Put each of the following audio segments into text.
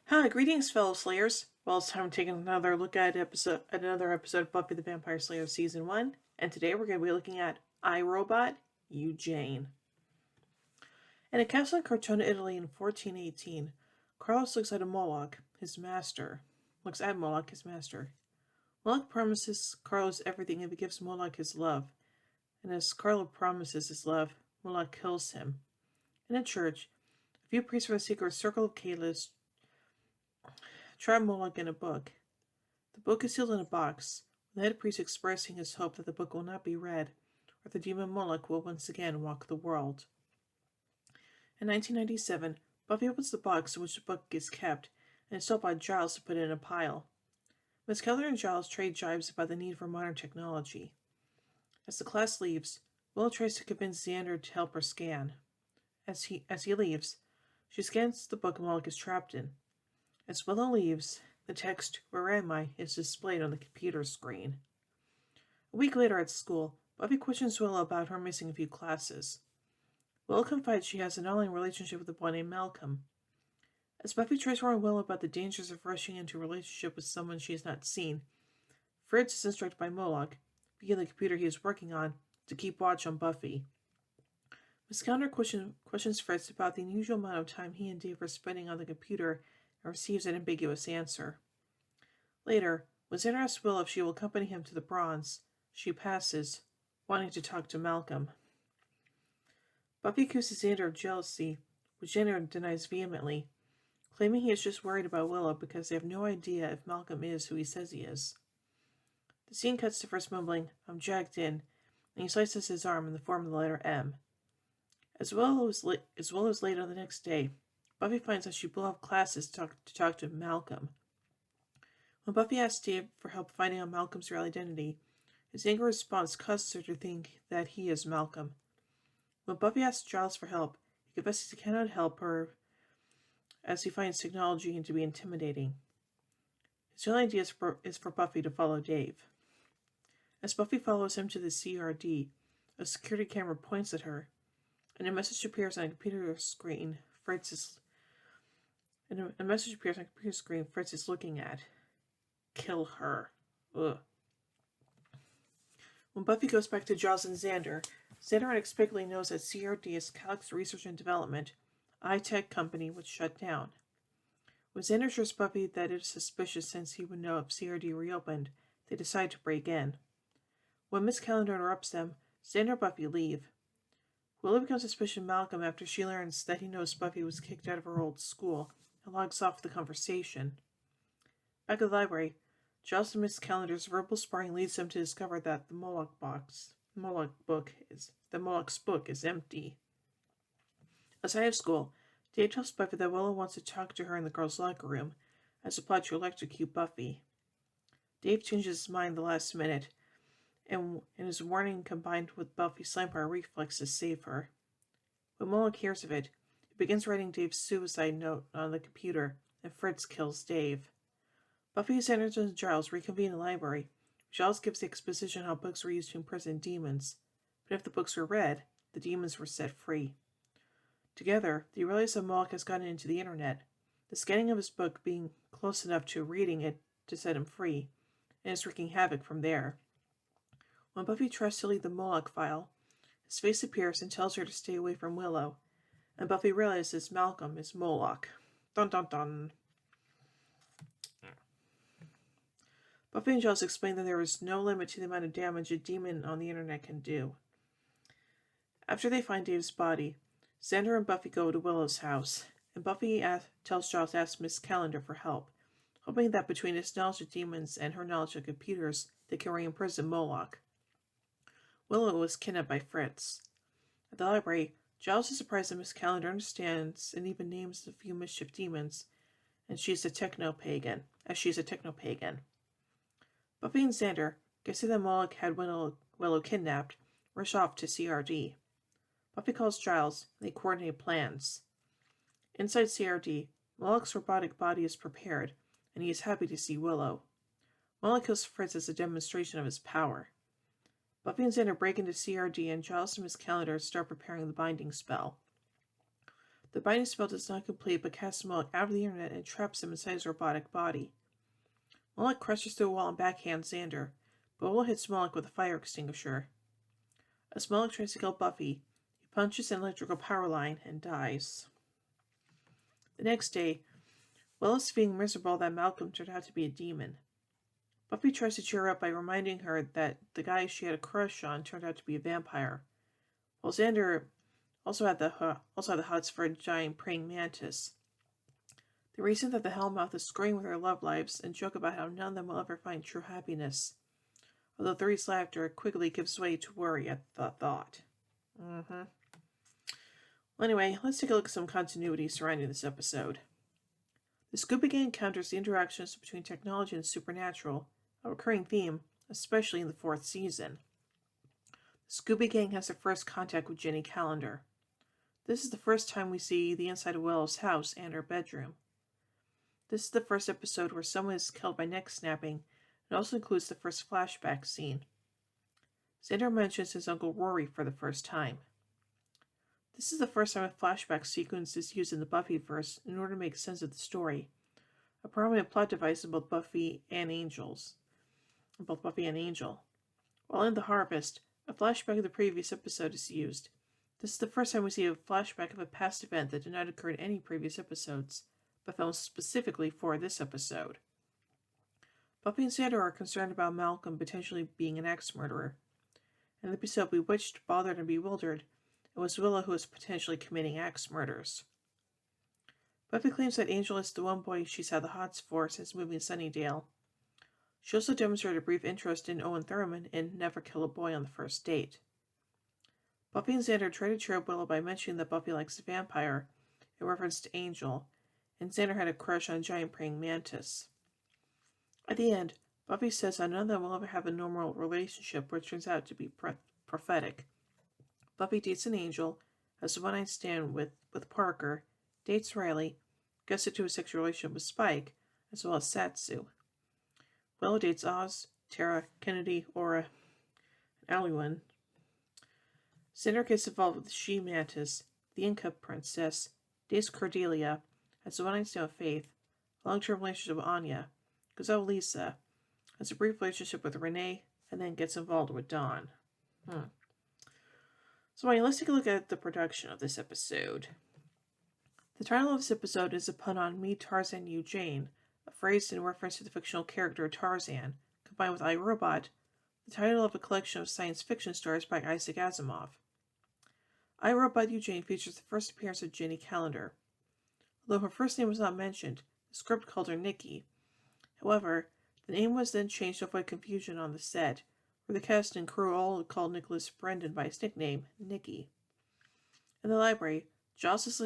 Hi, greetings, fellow Slayers. Well, it's time to take another look at another episode of Buffy the Vampire Slayer Season 1, and today we're going to be looking at iRobot Eugene. In a castle in Cortona, Italy in 1418, Carlos looks at Moloch, his master. Moloch promises Carlos everything if he gives Moloch his love, and as Carlos promises his love, Moloch kills him. In a church, a few priests from the secret circle of Kalis trap Moloch in a book. The book is sealed in a box, with the head priest expressing his hope that the book will not be read, or the demon Moloch will once again walk the world. In 1997, Buffy opens the box in which the book is kept, and is told by Giles to put it in a pile. Miss Keller and Giles trade jibes about the need for modern technology. As the class leaves, Willow tries to convince Xander to help her scan. As he leaves, she scans the book Moloch is trapped in. As Willow leaves, the text, "Where am I?" is displayed on the computer screen. A week later at school, Buffy questions Willow about her missing a few classes. Willow confides she has an online relationship with a boy named Malcolm. As Buffy tries to warn Willow about the dangers of rushing into a relationship with someone she has not seen, Fritz is instructed by Moloch, via the computer he is working on, to keep watch on Buffy. Miss Calendar questions Fritz about the unusual amount of time he and Dave are spending on the computer and receives an ambiguous answer. Later, when Xander asks Willow if she will accompany him to the Bronze, she passes, wanting to talk to Malcolm. Buffy accuses Xander of jealousy, which Xander denies vehemently, claiming he is just worried about Willow because they have no idea if Malcolm is who he says he is. The scene cuts to Fritz mumbling, "I'm jacked in," and he slices his arm in the form of the letter M. As well as later the next day, Buffy finds that she will have classes to talk to Malcolm. When Buffy asks Dave for help finding out Malcolm's real identity, his angry response causes her to think that he is Malcolm. When Buffy asks Giles for help, he confesses he cannot help her as he finds technology to be intimidating. His only idea is for Buffy to follow Dave. As Buffy follows him to the CRD, a security camera points at her, and a message appears on a computer screen Fritz is looking at. Kill her. Ugh. When Buffy goes back to Giles and Xander unexpectedly knows that CRD is Calyx Research and Development, a high-tech company which shut down. When Xander assures Buffy that it is suspicious since he would know if CRD reopened, they decide to break in. When Miss Calendar interrupts them, Xander and Buffy leave. Willow becomes suspicious of Malcolm after she learns that he knows Buffy was kicked out of her old school and logs off the conversation. Back at the library, Giles and Miss Calendar's verbal sparring leads them to discover that the Moloch's book is empty. Outside of school, Dave tells Buffy that Willow wants to talk to her in the girls' locker room as a plot to electrocute Buffy. Dave changes his mind the last minute, and his warning combined with Buffy's slam-power reflexes save her. When Moloch hears of it, he begins writing Dave's suicide note on the computer, and Fritz kills Dave. Buffy, Xander, and Giles reconvene in the library. Giles gives the exposition how books were used to imprison demons, but if the books were read, the demons were set free. Together, they realize that Moloch has gotten into the internet, the scanning of his book being close enough to reading it to set him free, and is wreaking havoc from there. When Buffy tries to leave the Moloch file, his face appears and tells her to stay away from Willow, and Buffy realizes Malcolm is Moloch. Dun dun dun. Buffy and Giles explain that there is no limit to the amount of damage a demon on the internet can do. After they find Dave's body, Xander and Buffy go to Willow's house, and Buffy tells Giles to ask Miss Calendar for help, hoping that between his knowledge of demons and her knowledge of computers, they can re-imprison Moloch. Willow was kidnapped by Fritz. At the library, Giles is surprised that Miss Calendar understands and even names a few mischief demons, and she's a techno-pagan. Buffy and Xander, guessing that Moloch had Willow kidnapped, rush off to CRD. Buffy calls Giles, and they coordinate plans. Inside CRD, Moloch's robotic body is prepared, and he is happy to see Willow. Moloch kills Fritz as a demonstration of his power. Buffy and Xander break into CRD, and Giles and Miss Calendar start preparing the binding spell. The binding spell does not complete but casts Moloch out of the internet and traps him inside his robotic body. Moloch crashes through a wall and backhands Xander, but Willow hits Moloch with a fire extinguisher. As Moloch tries to kill Buffy, he punches an electrical power line and dies. The next day, Willow's feeling miserable that Malcolm turned out to be a demon. Buffy tries to cheer her up by reminding her that the guy she had a crush on turned out to be a vampire, while Xander also had the hots for a giant praying mantis. They reason that the Hellmouth is screwing with their love lives and joke about how none of them will ever find true happiness, although Three's laughter quickly gives way to worry at the thought. Well, anyway, let's take a look at some continuity surrounding this episode. The Scooby Gang encounters the interactions between technology and supernatural, a recurring theme, especially in the 4th season. The Scooby Gang has their first contact with Jenny Calendar. This is the first time we see the inside of Willow's house and her bedroom. This is the first episode where someone is killed by neck snapping, and also includes the first flashback scene. Xander mentions his Uncle Rory for the first time. This is the first time a flashback sequence is used in the Buffyverse in order to make sense of the story, a prominent plot device in both Buffy and Angel. While in The Harvest, a flashback of the previous episode is used. This is the first time we see a flashback of a past event that did not occur in any previous episodes, but filmed specifically for this episode. Buffy and Xander are concerned about Malcolm potentially being an axe murderer. In the episode Bewitched, Bothered, and Bewildered, it was Willow who was potentially committing axe murders. Buffy claims that Angel is the one boy she's had the hots for since moving to Sunnydale. She also demonstrated a brief interest in Owen Thurman in Never Kill a Boy on the First Date. Buffy and Xander try to cheer up Willow by mentioning that Buffy likes a vampire, in reference to Angel, and Xander had a crush on a giant praying mantis. At the end, Buffy says that none of them will ever have a normal relationship, which turns out to be prophetic. Buffy dates an Angel, has a one-night stand with Parker, dates Riley, gets into a sexual relationship with Spike, as well as Satsu. Willow dates Oz, Tara, Kennedy, Aura, and Alwyn. Xander gets involved with the She-Mantis, the Inca Princess, dates Cordelia, has a one-night stand with Faith, a long-term relationship with Anya, goes out with Lisa, has a brief relationship with Renee, and then gets involved with Dawn. So anyway, let's take a look at the production of this episode. The title of this episode is a pun on Me, Tarzan, You, Jane, a phrase in reference to the fictional character Tarzan, combined with iRobot, the title of a collection of science fiction stories by Isaac Asimov. iRobot You, Jane features the first appearance of Jenny Calendar. Although her first name was not mentioned, the script called her Nikki. However, the name was then changed to avoid confusion on the set, where the cast and crew all called Nicholas Brendan by his nickname, Nicky. In the library, Joss is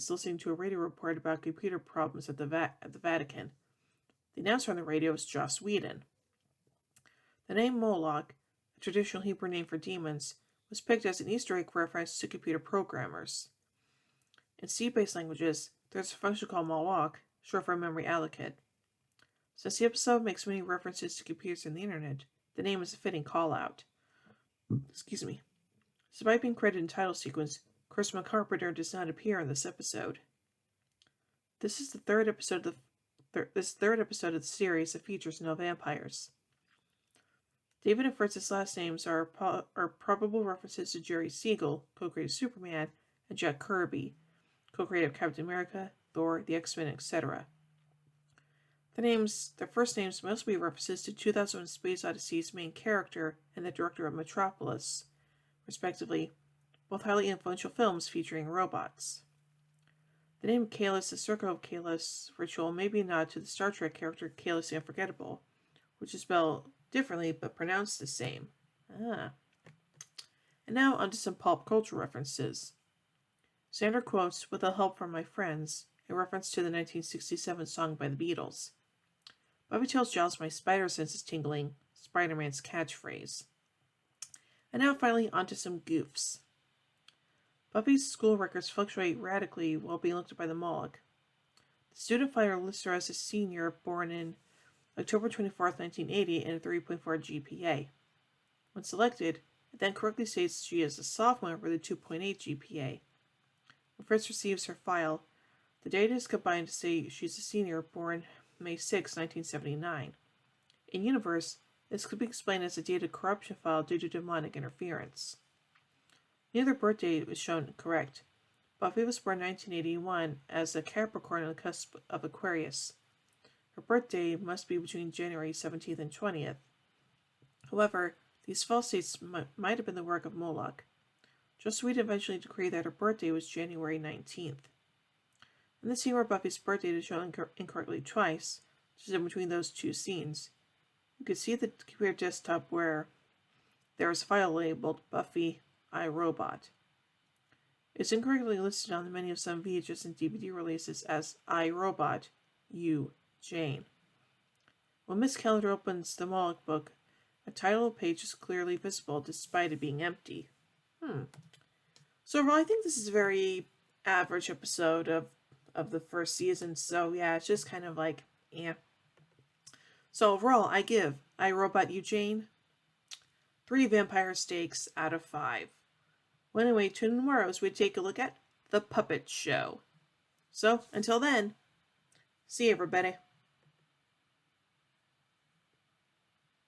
listening to a radio report about computer problems at the Vatican. The announcer on the radio is Joss Whedon. The name Moloch, a traditional Hebrew name for demons, was picked as an Easter egg reference to computer programmers. In C-based languages, there's a function called malloc, short for memory allocate. Since the episode makes many references to computers and the internet, the name is a fitting call-out. Despite being credited in the title sequence, Chris Carpenter does not appear in this episode. This is the third episode of the series that features no vampires. David and Fritz's last names are probable references to Jerry Siegel, co-creator of Superman, and Jack Kirby, co-creator of Captain America, Thor, the X-Men, etc. Their first names must be references to 2001: Space Odyssey's main character and the director of Metropolis, respectively, both highly influential films featuring robots. The name Kahless, the Circle of Kahless ritual may be a nod to the Star Trek character Kahless the Unforgettable, which is spelled differently but pronounced the same. And now onto some pop culture references. Xander quotes, "With the help from my friends," a reference to the 1967 song by the Beatles. Buffy tells Giles my spider sense is tingling, Spider-Man's catchphrase. And now finally onto some goofs. Buffy's school records fluctuate radically while being looked at by the Moloch. The student finder lists her as a senior born in October 24, 1980, and a 3.4 GPA. When selected, it then correctly states she is a sophomore with a 2.8 GPA. first receives her file, the data is combined to say she's a senior born May 6, 1979. In universe, this could be explained as a data corruption file due to demonic interference. Neither birth date was shown correct. Buffy was born 1981 as a Capricorn on the cusp of Aquarius. Her birthday must be between January 17th and 20th. However, these false dates might have been the work of Moloch. Joss Whedon eventually decreed that her birthday was January 19th. In the scene where Buffy's birthday is shown incorrectly twice, which is in between those two scenes, you can see the computer desktop where there is a file labeled Buffy iRobot. It's incorrectly listed on the menu of some VHS and DVD releases as iRobot U Jane. When Miss Calendar opens the Moloch book, a title page is clearly visible despite it being empty. So overall, I think this is a very average episode of the first season. So yeah, it's just kind of like, eh. So overall, I give iRobot U Jane 3 vampire steaks out of 5. Well, anyway, tune in tomorrow as we take a look at The Puppet Show. So, until then, see you, everybody.